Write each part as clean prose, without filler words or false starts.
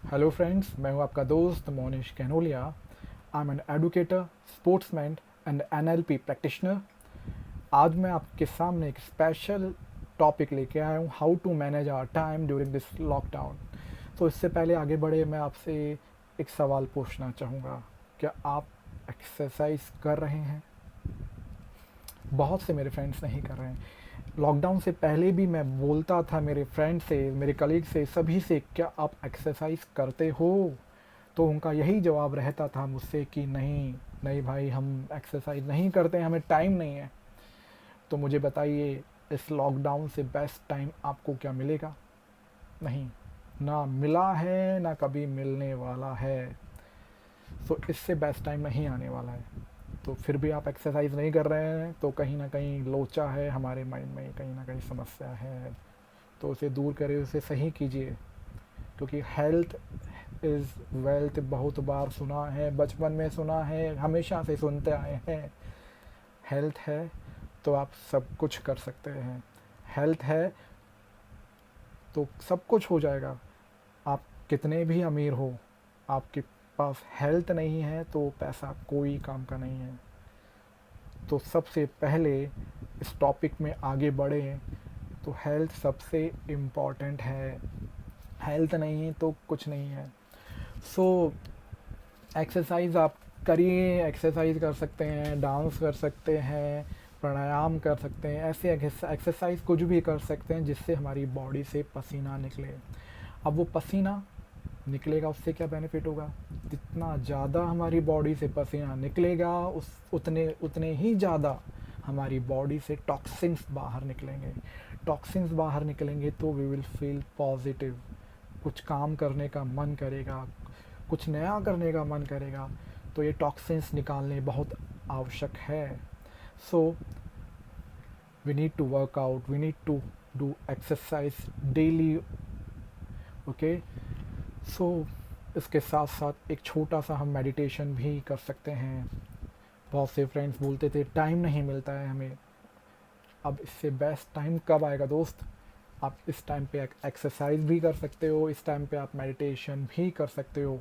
Hello friends, मैं हूं आपका दोस्त Monish Kanoliya. I am an educator, sportsman and NLP practitioner. आज मैं आपके सामने एक स्पेशल टॉपिक लेके आया हूं, how to manage our time during this lockdown. तो इससे पहले आगे बढ़े, मैं आपसे एक सवाल पूछना चाहूँगा। क्या आप एक्सरसाइज कर रहे हैं? बहुत से मेरे फ्रेंड्स नहीं कर रहे हैं। लॉकडाउन से पहले भी मैं बोलता था मेरे फ्रेंड से, मेरे कलीग से, सभी से, क्या आप एक्सरसाइज करते हो? तो उनका यही जवाब रहता था मुझसे कि नहीं नहीं भाई, हम एक्सरसाइज नहीं करते, हमें टाइम नहीं है। तो मुझे बताइए, इस लॉकडाउन से बेस्ट टाइम आपको क्या मिलेगा? नहीं, ना मिला है, ना कभी मिलने वाला है। तो इससे बेस्ट टाइम नहीं आने वाला है। तो फिर भी आप एक्सरसाइज नहीं कर रहे हैं, तो कहीं ना कहीं लोचा है हमारे माइंड में, कहीं ना कहीं समस्या है। तो उसे दूर करें, उसे सही कीजिए। क्योंकि हेल्थ इज़ वेल्थ बहुत बार सुना है, बचपन में सुना है, हमेशा से सुनते आए हैं। हेल्थ है तो आप सब कुछ कर सकते हैं। हेल्थ है तो सब कुछ हो जाएगा। आप कितने भी अमीर हो, आपके पास हेल्थ नहीं है तो पैसा कोई काम का नहीं है। तो सबसे पहले इस टॉपिक में आगे बढ़ें तो हेल्थ सबसे इम्पॉर्टेंट है। हेल्थ नहीं तो कुछ नहीं है। सो एक्सरसाइज आप करिए। एक्सरसाइज कर सकते हैं, डांस कर सकते हैं, प्राणायाम कर सकते हैं, ऐसे एक्सरसाइज कुछ भी कर सकते हैं जिससे हमारी बॉडी से पसीना निकले। अब वो पसीना निकलेगा, उससे क्या बेनिफिट होगा? जितना ज़्यादा हमारी बॉडी से पसीना निकलेगा, उस उतने उतने ही ज़्यादा हमारी बॉडी से टॉक्सिन्स बाहर निकलेंगे। टॉक्सिन्स बाहर निकलेंगे तो वी विल फील पॉजिटिव। कुछ काम करने का मन करेगा, कुछ नया करने का मन करेगा। तो ये टॉक्सिन्स निकालने बहुत आवश्यक है। So we need to work out, we need to do exercise daily. Okay. So इसके साथ साथ एक छोटा सा हम मेडिटेशन भी कर सकते हैं। बहुत से फ्रेंड्स बोलते थे टाइम नहीं मिलता है हमें। अब इससे बेस्ट टाइम कब आएगा दोस्त? आप इस टाइम पे एक्सरसाइज भी कर सकते हो, इस टाइम पे आप मेडिटेशन भी कर सकते हो।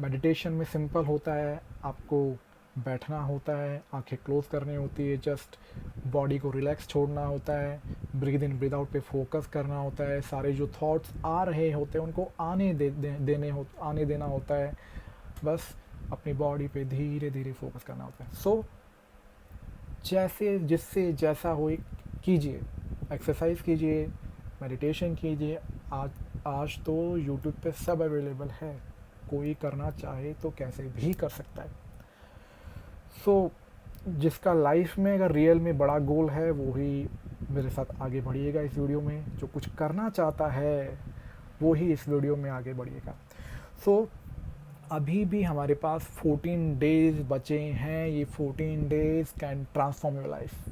मेडिटेशन में सिंपल होता है, आपको बैठना होता है, आंखें क्लोज करनी होती है, जस्ट बॉडी को रिलैक्स छोड़ना होता है, ब्रीद इन ब्रीद आउट पे फोकस करना होता है। सारे जो थॉट्स आ रहे होते हैं उनको आने देना होता है। बस अपनी बॉडी पे धीरे धीरे फोकस करना होता है। सो जैसे जिससे जैसा हो कीजिए, एक्सरसाइज कीजिए, मेडिटेशन कीजिए। आज आज तो यूट्यूब पे सब अवेलेबल है, कोई करना चाहे तो कैसे भी कर सकता है। सो जिसका लाइफ में अगर रियल में बड़ा गोल है वो ही मेरे साथ आगे बढ़िएगा इस वीडियो में। जो कुछ करना चाहता है वो ही इस वीडियो में आगे बढ़िएगा। सो अभी भी हमारे पास 14 डेज बचे हैं। ये 14 days can transform your life.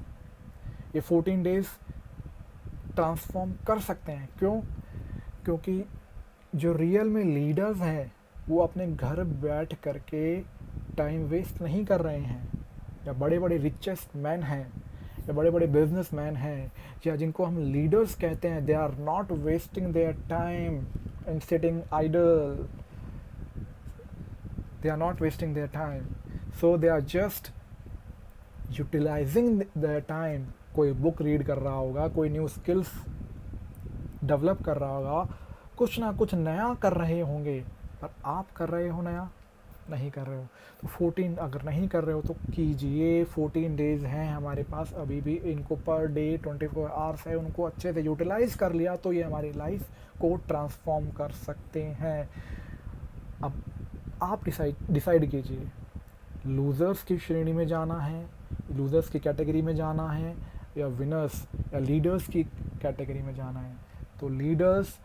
ये 14 डेज ट्रांसफॉर्म कर सकते हैं। क्यों? क्योंकि जो रियल में लीडर्स हैं वो अपने घर बैठ करके टाइम वेस्ट नहीं कर रहे हैं। या बड़े बड़े रिचेस्ट मैन हैं, या बड़े बड़े बिजनेस मैन हैं, या जिनको हम लीडर्स कहते हैं, they are not wasting their time in sitting idle. they are not wasting their time, so they are just utilizing their time। कोई बुक रीड कर रहा होगा, कोई न्यू स्किल्स डेवलप कर रहा होगा, कुछ ना कुछ नया कर रहे होंगे। पर आप कर रहे हो नया? नहीं कर रहे हो। तो 14 अगर नहीं कर रहे हो तो कीजिए। 14 डेज हैं हमारे पास अभी भी, इनको पर डे 24 आवर्स है, उनको अच्छे से यूटिलाइज कर लिया तो ये हमारी लाइफ को ट्रांसफॉर्म कर सकते हैं। अब आप डिसाइड कीजिए, लूज़र्स की श्रेणी में जाना है, लूज़र्स की कैटेगरी में जाना है, या विनर्स या लीडर्स की कैटेगरी में जाना है। तो लीडर्स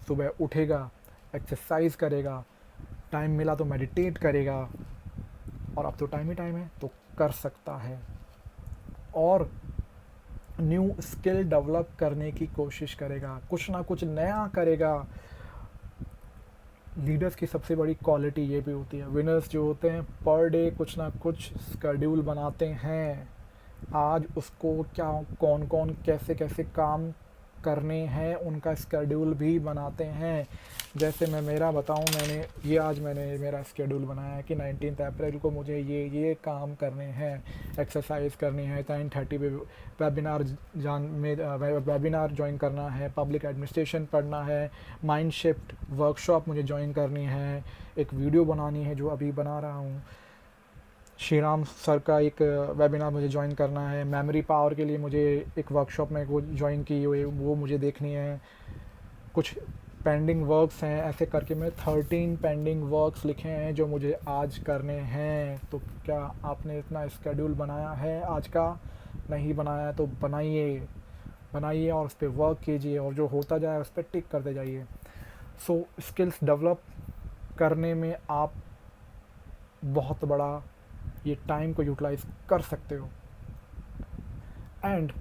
सुबह उठेगा, एक्सरसाइज करेगा, टाइम मिला तो मेडिटेट करेगा, और अब तो टाइम ही टाइम है तो कर सकता है, और न्यू स्किल डेवलप करने की कोशिश करेगा, कुछ ना कुछ नया करेगा। लीडर्स की सबसे बड़ी क्वालिटी ये भी होती है, विनर्स जो होते हैं पर डे कुछ ना कुछ स्केड्यूल बनाते हैं। आज उसको क्या, कौन कौन कैसे कैसे काम करने हैं उनका स्केड्यूल भी बनाते हैं। जैसे मैं मेरा बताऊं, मैंने मेरा स्केड्यूल बनाया है कि 19 अप्रैल को मुझे ये काम करने हैं, एक्सरसाइज करनी है, 10:30 पे वेबिनार ज्वाइन करना है, पब्लिक एडमिनिस्ट्रेशन पढ़ना है, माइंड शिफ्ट वर्कशॉप मुझे ज्वाइन करनी है, एक वीडियो बनानी है जो अभी बना रहा हूँ, श्रीराम सर का एक वेबिनार मुझे ज्वाइन करना है, मेमोरी पावर के लिए मुझे एक वर्कशॉप में वो ज्वाइन की हुई वो मुझे देखनी है, कुछ पेंडिंग वर्क्स हैं, ऐसे करके मैं 13 पेंडिंग वर्क्स लिखे हैं जो मुझे आज करने हैं। तो क्या आपने इतना स्केड्यूल बनाया है आज का? नहीं बनाया है तो बनाइए और उस पर वर्क कीजिए और जो होता जाए उस पर टिक करते जाइए। सो स्किल्स डेवलप करने में आप बहुत बड़ा ये टाइम को यूटिलाइज कर सकते हो। एंड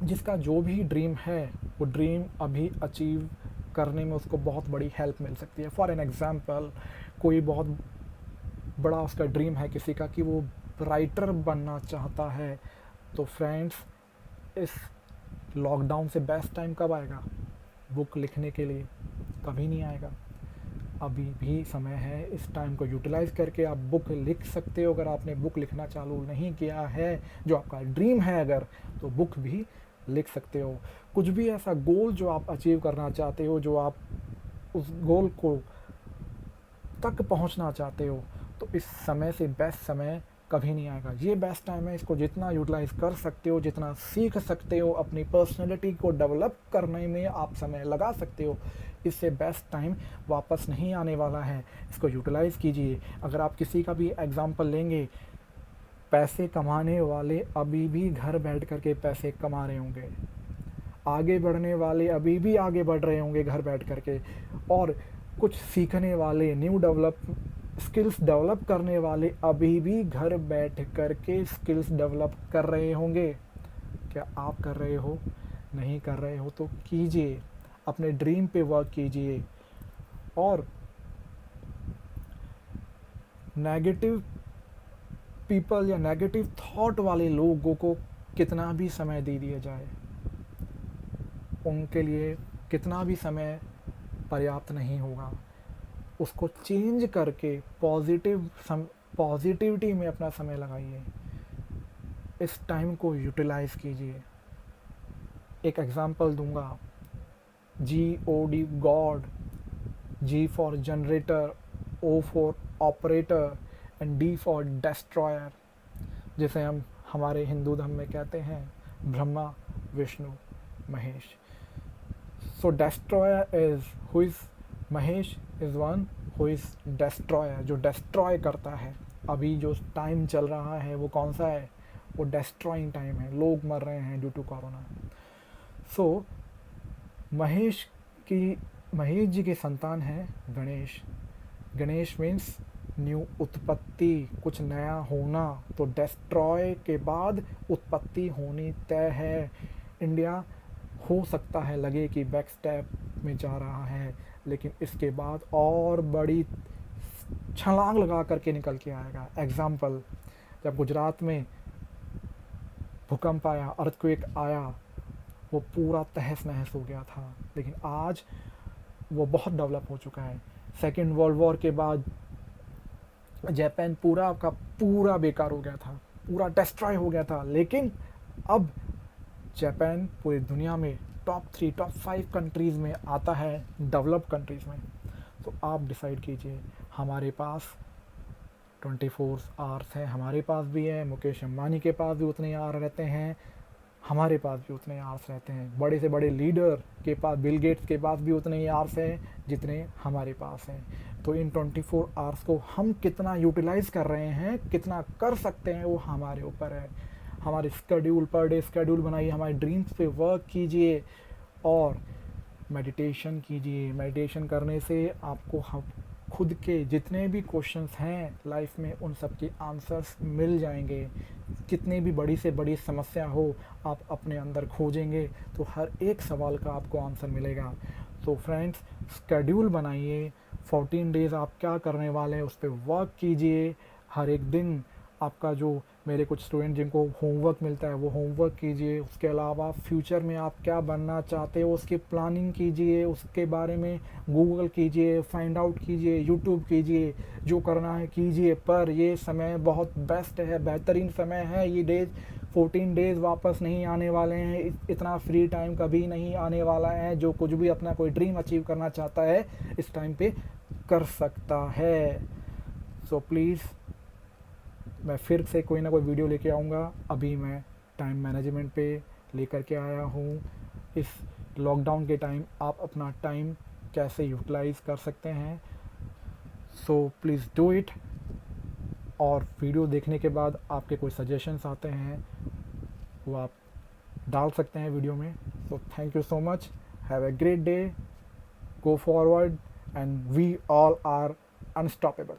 जिसका जो भी ड्रीम है वो ड्रीम अभी अचीव करने में उसको बहुत बड़ी हेल्प मिल सकती है। फॉर एन एग्ज़ाम्पल, कोई बहुत बड़ा उसका ड्रीम है किसी का कि वो राइटर बनना चाहता है, तो फ्रेंड्स, इस लॉकडाउन से बेस्ट टाइम कब आएगा बुक लिखने के लिए? कभी नहीं आएगा। अभी भी समय है, इस टाइम को यूटिलाइज़ करके आप बुक लिख सकते हो। अगर आपने बुक लिखना चालू नहीं किया है, जो आपका ड्रीम है अगर, तो बुक भी लिख सकते हो। कुछ भी ऐसा गोल जो आप अचीव करना चाहते हो, जो आप उस गोल को तक पहुंचना चाहते हो, तो इस समय से बेस्ट समय कभी नहीं आएगा। ये बेस्ट टाइम है, इसको जितना यूटिलाइज़ कर सकते हो, जितना सीख सकते हो, अपनी पर्सनैलिटी को डेवलप करने में आप समय लगा सकते हो, इससे बेस्ट टाइम वापस नहीं आने वाला है। इसको यूटिलाइज़ कीजिए। अगर आप किसी का भी एग्ज़ाम्पल लेंगे, पैसे कमाने वाले अभी भी घर बैठ कर के पैसे कमा रहे होंगे, आगे बढ़ने वाले अभी भी आगे बढ़ रहे होंगे घर बैठ कर के, और कुछ सीखने वाले, स्किल्स डेवलप करने वाले अभी भी घर बैठ कर के स्किल्स डेवलप कर रहे होंगे। क्या आप कर रहे हो? नहीं कर रहे हो तो कीजिए, अपने ड्रीम पे वर्क कीजिए। और नेगेटिव पीपल या नेगेटिव थॉट वाले लोगों को कितना भी समय दे दिया जाए, उनके लिए कितना भी समय पर्याप्त नहीं होगा। उसको चेंज करके पॉजिटिविटी में अपना समय लगाइए, इस टाइम को यूटिलाइज़ कीजिए। एक एग्ज़ाम्पल दूंगा, GOD God, G for generator, O for operator and D for destroyer, जिसे हम हमारे हिंदू धर्म में कहते हैं Brahma, Vishnu, Mahesh. So destroyer is who is Mahesh is one who is destroyer, जो डिस्ट्रॉय करता है। अभी जो टाइम चल रहा है वो कौन सा है? वो डिस्ट्रॉइंग टाइम है, लोग मर रहे हैं ड्यू टू कोरोना। सो महेश जी की संतान है गणेश। गणेश मीन्स न्यू, उत्पत्ति, कुछ नया होना। तो डिस्ट्रॉय के बाद उत्पत्ति होनी तय है। इंडिया हो सकता है लगे कि बैक स्टेप में जा रहा है, लेकिन इसके बाद और बड़ी छलांग लगा करके निकल के आएगा। एग्ज़ाम्पल, जब गुजरात में भूकंप आया, अर्थक्वेक आया, वो पूरा तहस नहस हो गया था, लेकिन आज वो बहुत डेवलप हो चुका है। सेकेंड वर्ल्ड वॉर के बाद जापान पूरा का पूरा बेकार हो गया था, पूरा डिस्ट्रॉय हो गया था, लेकिन अब जापान पूरी दुनिया में टॉप 3, टॉप 5 कंट्रीज़ में आता है, डेवलप कंट्रीज़ में। तो आप डिसाइड कीजिए। हमारे पास 24 आवर्स हैं, हमारे पास भी है, मुकेश अंबानी के पास भी उतने आवर रहते हैं, हमारे पास भी उतने आवर्स रहते हैं, बड़े से बड़े लीडर के पास, बिल गेट्स के पास भी उतने ही आवर्स हैं जितने हमारे पास हैं। तो इन 24 आवर्स को हम कितना यूटिलाइज़ कर रहे हैं, कितना कर सकते हैं, वो हमारे ऊपर है। हमारे स्केड्यूल, पर डे स्केड्यूल बनाइए, हमारे ड्रीम्स पे वर्क कीजिए और मेडिटेशन कीजिए। मेडिटेशन करने से आपको खुद के जितने भी क्वेश्चंस हैं लाइफ में, उन सब के आंसर्स मिल जाएंगे। कितनी भी बड़ी से बड़ी समस्या हो, आप अपने अंदर खोजेंगे तो हर एक सवाल का आपको आंसर मिलेगा। तो फ्रेंड्स, स्केड्यूल बनाइए, 14 डेज़ आप क्या करने वाले हैं उस पर वर्क कीजिए। हर एक दिन आपका जो मेरे कुछ स्टूडेंट जिनको होमवर्क मिलता है वो होमवर्क कीजिए। उसके अलावा फ्यूचर में आप क्या बनना चाहते हो उसकी प्लानिंग कीजिए, उसके बारे में गूगल कीजिए, फाइंड आउट कीजिए, यूट्यूब कीजिए, जो करना है कीजिए। पर ये समय बहुत बेस्ट है, बेहतरीन समय है। ये डेज 14 डेज़ वापस नहीं आने वाले हैं। इतना फ्री टाइम कभी नहीं आने वाला है। जो कुछ भी अपना कोई ड्रीम अचीव करना चाहता है इस टाइम पे कर सकता है। सो प्लीज़, मैं फिर से कोई ना कोई वीडियो लेके आऊँगा। अभी मैं टाइम मैनेजमेंट पे लेकर के आया हूँ। इस लॉकडाउन के टाइम आप अपना टाइम कैसे यूटिलाइज़ कर सकते हैं। So please do it. और वीडियो देखने के बाद आपके कोई सजेशंस आते हैं वो आप डाल सकते हैं वीडियो में। So thank you so much, have a great day, go forward and we all are unstoppable.